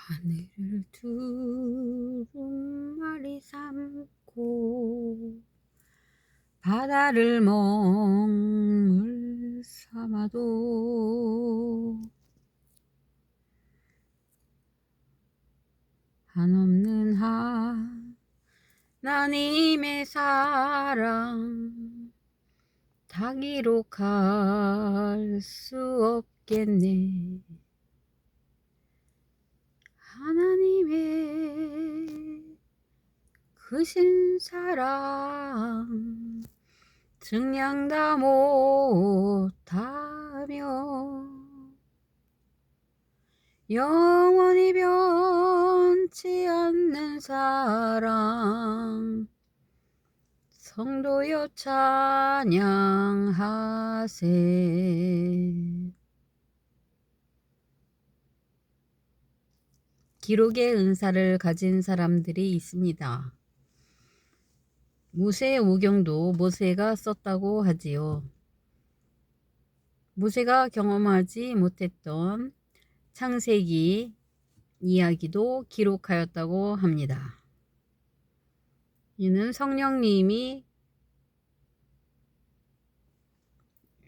하늘을 두루마리 삼고 바다를 먹물 삼아도 한없는 하나님의 사랑 다 기록할 수 없겠네. 하나님의 크신 사랑 증량 다 못하며 영원히 변치 않는 사랑 성도여 찬양하세. 기록의 은사를 가진 사람들이 있습니다. 모세의 오경도 모세가 썼다고 하지요. 모세가 경험하지 못했던 창세기 이야기도 기록하였다고 합니다. 이는 성령님이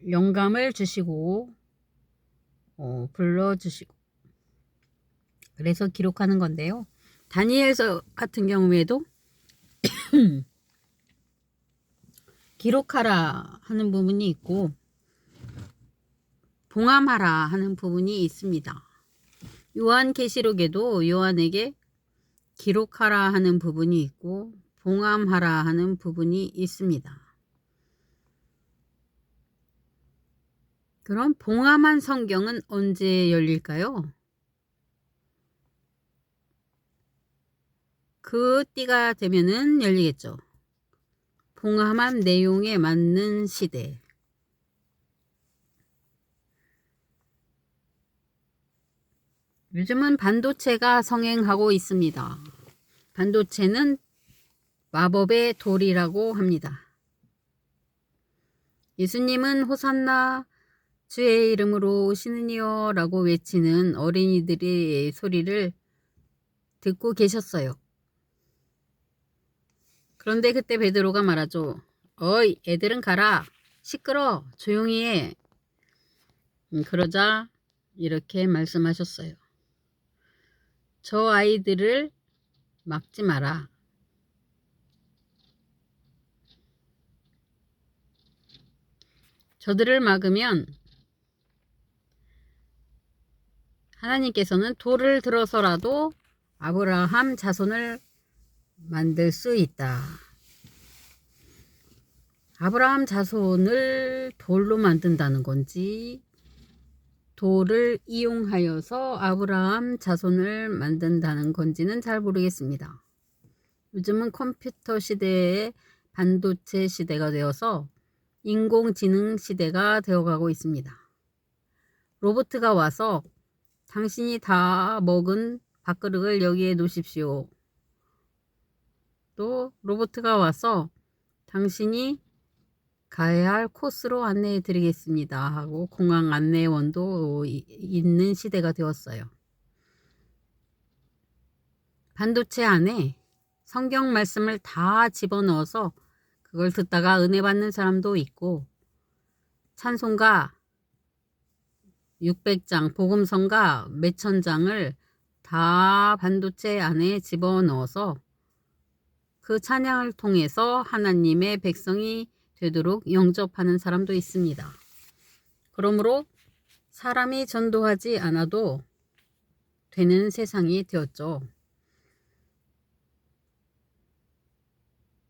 영감을 주시고 불러주시고 그래서 기록하는 건데요. 다니엘서 같은 경우에도 기록하라 하는 부분이 있고 봉함하라 하는 부분이 있습니다. 요한계시록에도 요한에게 기록하라 하는 부분이 있고 봉함하라 하는 부분이 있습니다. 그럼 봉함한 성경은 언제 열릴까요? 그 때가 되면은 열리겠죠. 봉함한 내용에 맞는 시대. 요즘은 반도체가 성행하고 있습니다. 반도체는 마법의 돌이라고 합니다. 예수님은 호산나 주의 이름으로 오시는 이여 라고 외치는 어린이들의 소리를 듣고 계셨어요. 그런데 그때 베드로가 말하죠. 어이 애들은 가라. 시끄러. 조용히 해. 그러자 이렇게 말씀하셨어요. 저 아이들을 막지 마라. 저들을 막으면 하나님께서는 돌을 들어서라도 아브라함 자손을 만들 수 있다. 아브라함 자손을 돌로 만든다는 건지 돌을 이용하여서 아브라함 자손을 만든다는 건지는 잘 모르겠습니다. 요즘은 컴퓨터 시대에 반도체 시대가 되어서 인공지능 시대가 되어가고 있습니다. 로봇가 와서 당신이 다 먹은 밥그릇을 여기에 놓으십시오. 또 로봇가 와서 당신이 가야 할 코스로 안내해 드리겠습니다 하고 공항 안내원도 있는 시대가 되었어요. 반도체 안에 성경 말씀을 다 집어넣어서 그걸 듣다가 은혜 받는 사람도 있고 찬송가 600장, 복음성가 몇천 장을 다 반도체 안에 집어넣어서 그 찬양을 통해서 하나님의 백성이 되도록 영접하는 사람도 있습니다. 그러므로 사람이 전도하지 않아도 되는 세상이 되었죠.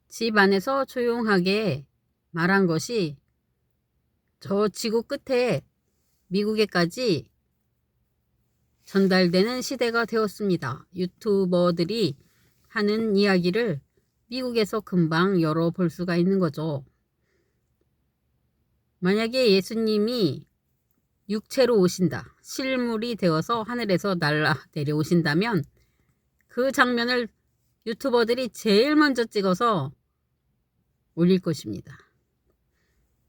집 안에서 조용하게 말한 것이 저 지구 끝에 미국에까지 전달되는 시대가 되었습니다. 유튜버들이 하는 이야기를 미국에서 금방 열어볼 수가 있는 거죠. 만약에 예수님이 육체로 오신다, 실물이 되어서 하늘에서 날아 내려오신다면 그 장면을 유튜버들이 제일 먼저 찍어서 올릴 것입니다.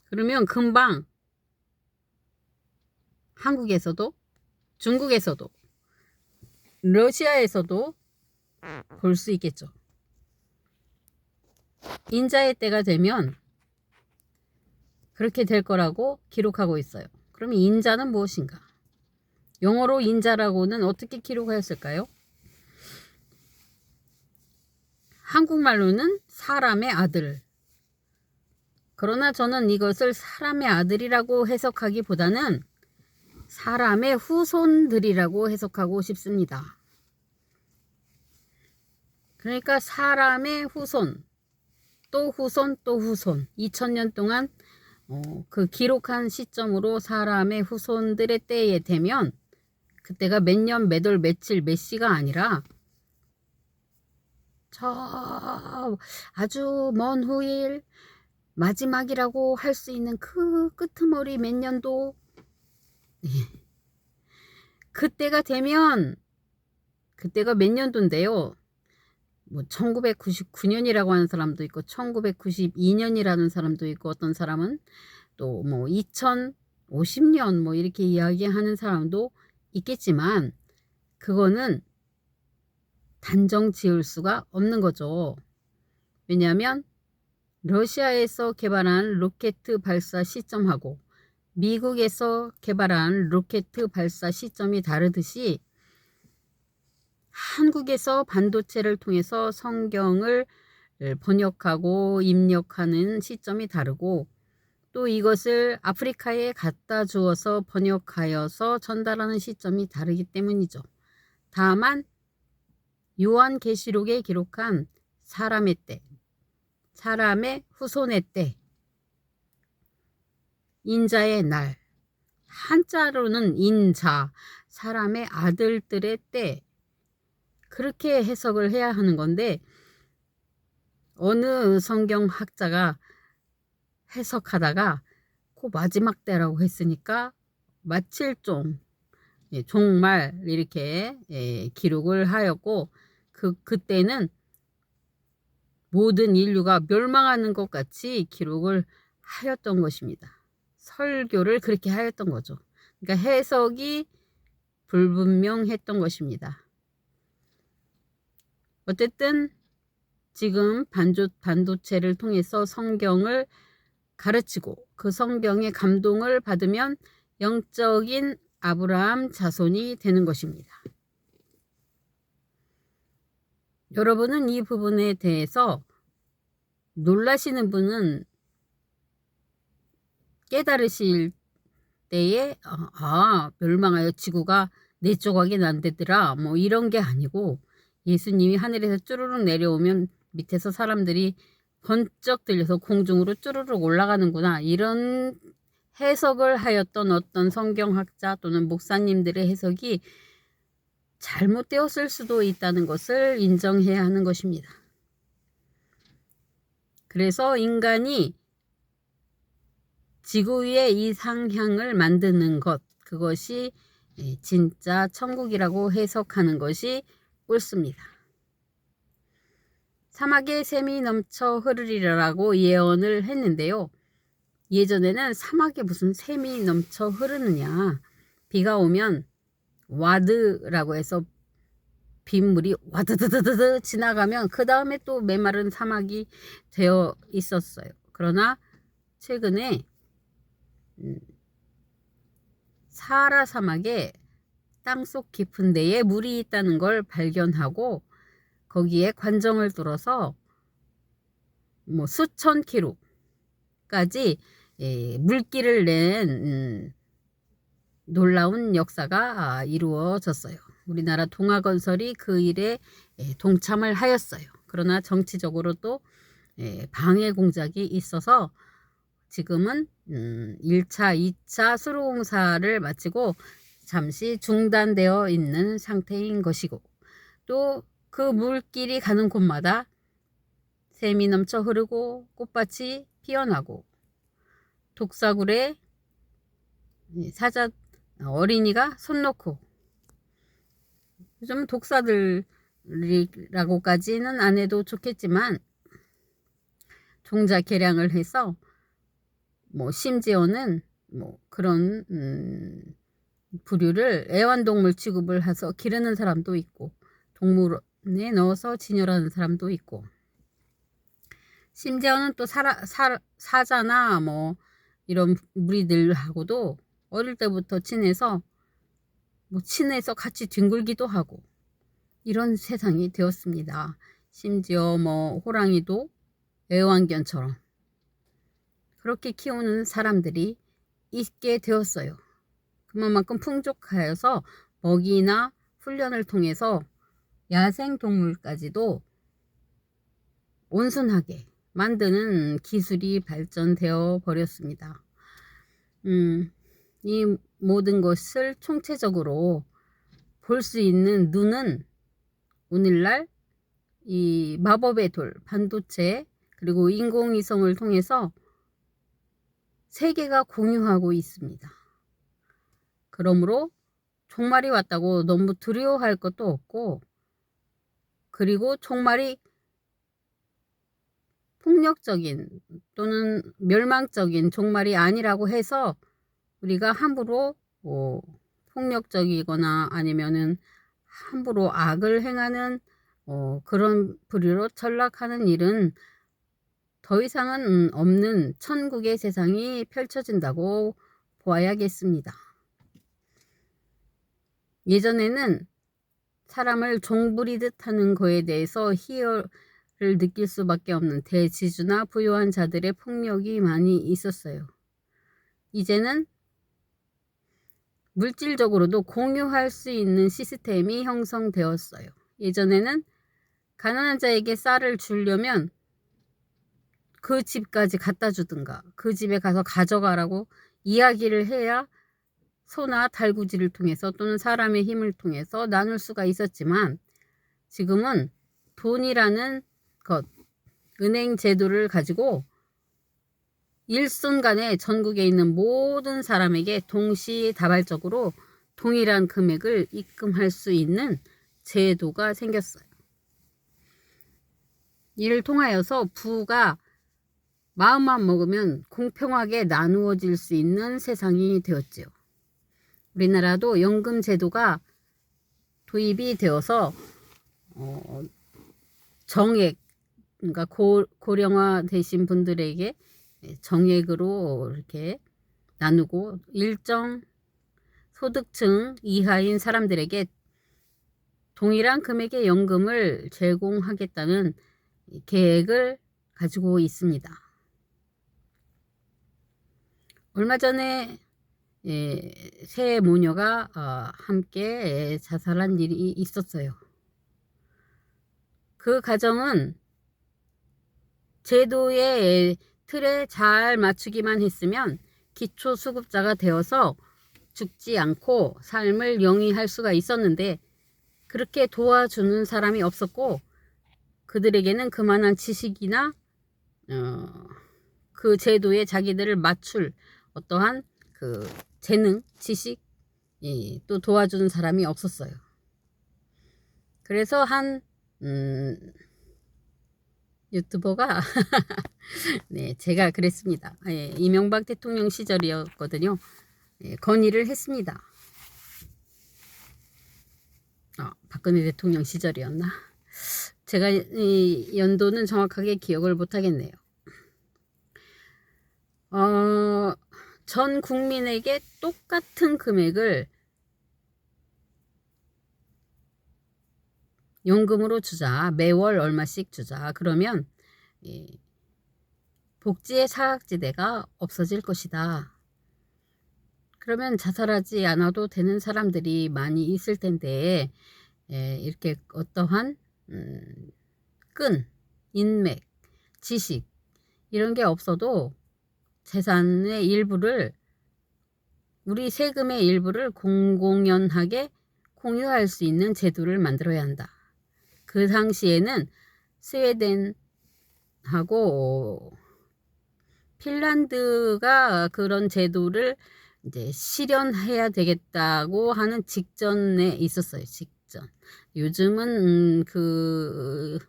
그러면 금방 한국에서도 중국에서도 러시아에서도 볼 수 있겠죠. 인자의 때가 되면 그렇게 될 거라고 기록하고 있어요. 그럼 인자는 무엇인가? 영어로 인자라고는 어떻게 기록하였을까요? 한국말로는 사람의 아들. 그러나 저는 이것을 사람의 아들이라고 해석하기보다는 사람의 후손들이라고 해석하고 싶습니다. 그러니까 사람의 후손, 또 후손, 또 후손. 2000년 동안 그 기록한 시점으로 사람의 후손들의 때에 되면 그때가 몇 년, 몇 월, 며칠, 몇 시가 아니라 저 아주 먼 후일 마지막이라고 할 수 있는 그 끄트머리 몇 년도 그때가 되면 그때가 몇 년도인데요. 뭐 1999년이라고 하는 사람도 있고 1992년이라는 사람도 있고 어떤 사람은 또 뭐 2050년 뭐 이렇게 이야기하는 사람도 있겠지만 그거는 단정 지을 수가 없는 거죠. 왜냐하면 러시아에서 개발한 로켓 발사 시점하고 미국에서 개발한 로켓 발사 시점이 다르듯이 한국에서 반도체를 통해서 성경을 번역하고 입력하는 시점이 다르고 또 이것을 아프리카에 갖다 주어서 번역하여서 전달하는 시점이 다르기 때문이죠. 다만 요한계시록에 기록한 사람의 때, 사람의 후손의 때, 인자의 날, 한자로는 인자, 사람의 아들들의 때, 그렇게 해석을 해야 하는 건데 어느 성경학자가 해석하다가 그 마지막 때라고 했으니까 마칠종, 종말 이렇게 기록을 하였고 그때는 모든 인류가 멸망하는 것 같이 기록을 하였던 것입니다. 설교를 그렇게 하였던 거죠. 그러니까 해석이 불분명했던 것입니다. 어쨌든 지금 반도체를 통해서 성경을 가르치고 그 성경의 감동을 받으면 영적인 아브라함 자손이 되는 것입니다. 여러분은 이 부분에 대해서 놀라시는 분은 깨달으실 때에 멸망하여 지구가 네 조각이 난대더라 뭐 이런 게 아니고 예수님이 하늘에서 쭈르륵 내려오면 밑에서 사람들이 번쩍 들려서 공중으로 쭈르륵 올라가는구나 이런 해석을 하였던 어떤 성경학자 또는 목사님들의 해석이 잘못되었을 수도 있다는 것을 인정해야 하는 것입니다. 그래서 인간이 지구 위에 이상향을 만드는 것, 그것이 진짜 천국이라고 해석하는 것이 옳습니다. 사막에 샘이 넘쳐 흐르리라고 예언을 했는데요. 예전에는 사막에 무슨 샘이 넘쳐 흐르느냐. 비가 오면 와드라고 해서 빗물이 와드드드드 지나가면 그 다음에 또 메마른 사막이 되어 있었어요. 그러나 최근에 사하라 사막에 땅속 깊은 데에 물이 있다는 걸 발견하고 거기에 관정을 뚫어서 뭐 수천 킬로까지 물길을 낸 놀라운 역사가 이루어졌어요. 우리나라 동아건설이 그 일에 동참을 하였어요. 그러나 정치적으로 또 방해 공작이 있어서 지금은 1차, 2차 수로공사를 마치고 잠시 중단되어 있는 상태인 것이고 또 그 물길이 가는 곳마다 샘이 넘쳐 흐르고 꽃밭이 피어나고 독사굴에 사자 어린이가 손 놓고 요즘 독사들이라고까지는 안 해도 좋겠지만 종자 개량을 해서 뭐 심지어는 뭐 그런 부류를 애완동물 취급을 해서 기르는 사람도 있고, 동물원에 넣어서 진열하는 사람도 있고, 심지어는 또 사자나 뭐 이런 무리들하고도 어릴 때부터 친해서 같이 뒹굴기도 하고, 이런 세상이 되었습니다. 심지어 뭐 호랑이도 애완견처럼 그렇게 키우는 사람들이 있게 되었어요. 그만큼 풍족하여서 먹이나 훈련을 통해서 야생동물까지도 온순하게 만드는 기술이 발전되어 버렸습니다. 이 모든 것을 총체적으로 볼 수 있는 눈은 오늘날 이 마법의 돌, 반도체, 그리고 인공위성을 통해서 세계가 공유하고 있습니다. 그러므로 종말이 왔다고 너무 두려워할 것도 없고, 그리고 종말이 폭력적인 또는 멸망적인 종말이 아니라고 해서 우리가 함부로 폭력적이거나 아니면은 함부로 악을 행하는 그런 부류로 전락하는 일은 더 이상은 없는 천국의 세상이 펼쳐진다고 보아야겠습니다. 예전에는 사람을 종부리듯 하는 거에 대해서 희열을 느낄 수밖에 없는 대지주나 부유한 자들의 폭력이 많이 있었어요. 이제는 물질적으로도 공유할 수 있는 시스템이 형성되었어요. 예전에는 가난한 자에게 쌀을 주려면 그 집까지 갖다 주든가 그 집에 가서 가져가라고 이야기를 해야 소나 달구지를 통해서 또는 사람의 힘을 통해서 나눌 수가 있었지만, 지금은 돈이라는 것, 은행 제도를 가지고 일순간에 전국에 있는 모든 사람에게 동시다발적으로 동일한 금액을 입금할 수 있는 제도가 생겼어요. 이를 통하여서 부가 마음만 먹으면 공평하게 나누어질 수 있는 세상이 되었지요. 우리나라도 연금 제도가 도입이 되어서 정액, 그러니까 고령화 되신 분들에게 정액으로 이렇게 나누고 일정 소득층 이하인 사람들에게 동일한 금액의 연금을 제공하겠다는 계획을 가지고 있습니다. 얼마 전에 세 모녀가 함께 자살한 일이 있었어요. 그 가정은 제도의 틀에 잘 맞추기만 했으면 기초수급자가 되어서 죽지 않고 삶을 영위할 수가 있었는데, 그렇게 도와주는 사람이 없었고, 그들에게는 그만한 지식이나 그 제도에 자기들을 맞출 어떠한 그 재능, 지식, 또 도와주는 사람이 없었어요. 그래서 한 유튜버가 네, 제가 그랬습니다. 이명박 대통령 시절이었거든요. 건의를 했습니다. 박근혜 대통령 시절이었나? 제가 이 연도는 정확하게 기억을 못하겠네요. 전 국민에게 똑같은 금액을 연금으로 주자, 매월 얼마씩 주자. 그러면 복지의 사각지대가 없어질 것이다. 그러면 자살하지 않아도 되는 사람들이 많이 있을 텐데, 이렇게 어떠한 끈, 인맥, 지식 이런 게 없어도 재산의 일부를, 우리 세금의 일부를 공공연하게 공유할 수 있는 제도를 만들어야 한다. 그 당시에는 스웨덴하고 핀란드가 그런 제도를 이제 실현해야 되겠다고 하는 직전에 있었어요. 직전. 요즘은 그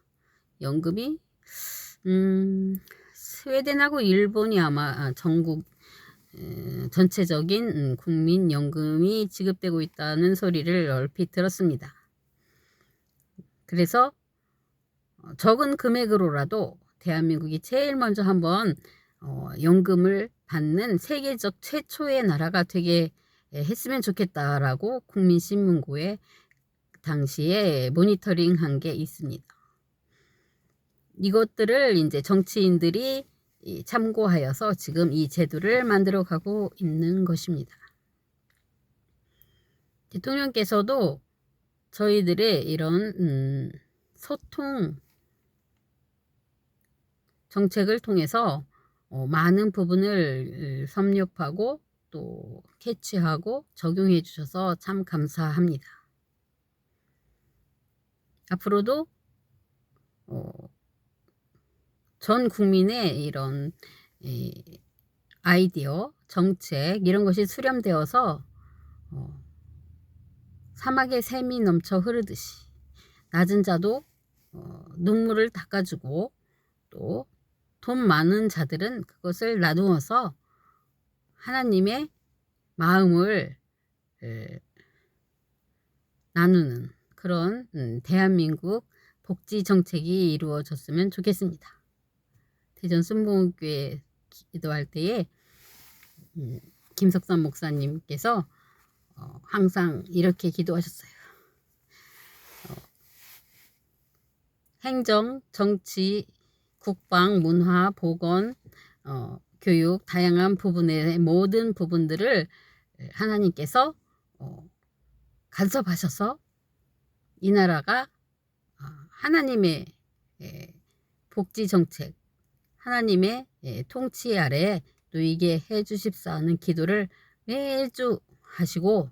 연금이 스웨덴하고 일본이 아마 전국 전체적인 국민연금이 지급되고 있다는 소리를 얼핏 들었습니다. 그래서 적은 금액으로라도 대한민국이 제일 먼저 한번 연금을 받는 세계적 최초의 나라가 되게 했으면 좋겠다라고 국민신문고에 당시에 모니터링한 게 있습니다. 이것들을 이제 정치인들이 참고하여서 지금 이 제도를 만들어 가고 있는 것입니다. 대통령께서도 저희들의 이런 소통 정책을 통해서 많은 부분을 섭렵하고 또 캐치하고 적용해 주셔서 참 감사합니다. 앞으로도 전 국민의 이런 아이디어, 정책 이런 것이 수렴되어서 사막에 샘이 넘쳐 흐르듯이 낮은 자도 눈물을 닦아주고 또 돈 많은 자들은 그것을 나누어서 하나님의 마음을 나누는 그런 대한민국 복지 정책이 이루어졌으면 좋겠습니다. 대전 순복음교회 기도할 때에 김석삼 목사님께서 항상 이렇게 기도하셨어요. 행정, 정치, 국방, 문화, 보건, 교육 다양한 부분의 모든 부분들을 하나님께서 간섭하셔서 이 나라가 하나님의 복지 정책, 하나님의 통치 아래 놓이게 해주십사 하는 기도를 매주 하시고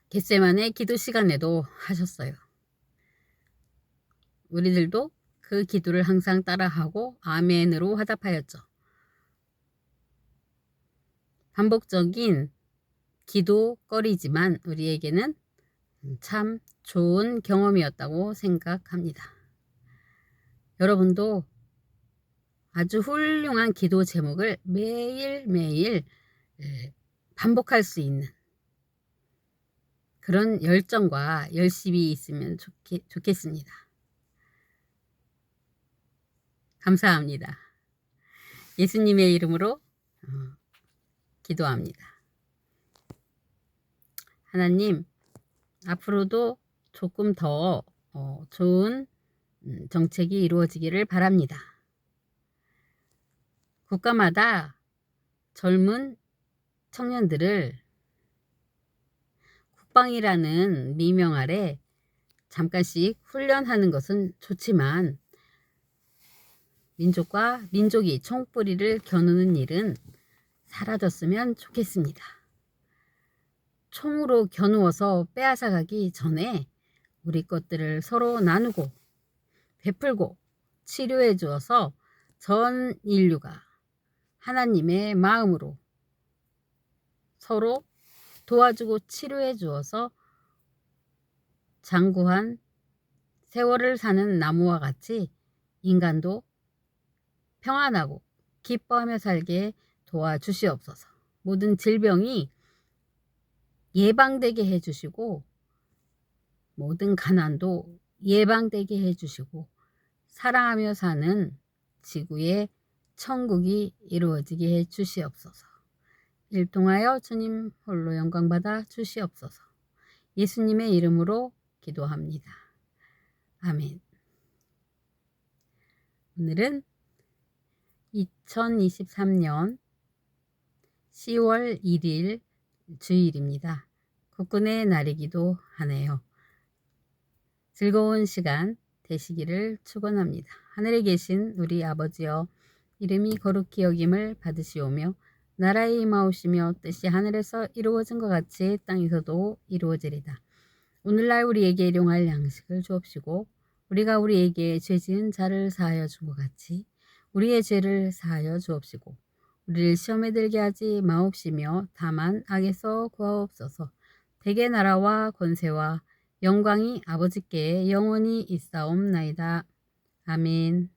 겟세마네 기도 시간에도 하셨어요. 우리들도 그 기도를 항상 따라하고 아멘으로 화답하였죠. 반복적인 기도거리지만 우리에게는 참 좋은 경험이었다고 생각합니다. 여러분도 아주 훌륭한 기도 제목을 매일매일 반복할 수 있는 그런 열정과 열심이 있으면 좋겠습니다. 감사합니다. 예수님의 이름으로 기도합니다. 하나님, 앞으로도 조금 더 좋은 정책이 이루어지기를 바랍니다. 국가마다 젊은 청년들을 국방이라는 미명 아래 잠깐씩 훈련하는 것은 좋지만 민족과 민족이 총뿌리를 겨누는 일은 사라졌으면 좋겠습니다. 총으로 겨누어서 빼앗아가기 전에 우리 것들을 서로 나누고 베풀고 치료해 주어서 전 인류가 하나님의 마음으로 서로 도와주고 치료해 주어서 장구한 세월을 사는 나무와 같이 인간도 평안하고 기뻐하며 살게 도와주시옵소서. 모든 질병이 예방되게 해주시고 모든 가난도 예방되게 해주시고 사랑하며 사는 지구의 천국이 이루어지게 해주시옵소서. 일통하여 주님 홀로 영광받아 주시옵소서. 예수님의 이름으로 기도합니다. 아멘. 오늘은 2023년 10월 1일 주일입니다. 국군의 날이기도 하네요. 즐거운 시간 되시기를 축원합니다. 하늘에 계신 우리 아버지여, 이름이 거룩히 여김을 받으시오며 나라에 임하오시며 뜻이 하늘에서 이루어진 것 같이 땅에서도 이루어지리다. 오늘날 우리에게 일용할 양식을 주옵시고 우리가 우리에게 죄 지은 자를 사하여 준 것 같이 우리의 죄를 사하여 주옵시고 우리를 시험에 들게 하지 마옵시며 다만 악에서 구하옵소서. 대개 나라와 권세와 영광이 아버지께 영원히 있사옵나이다. 아멘.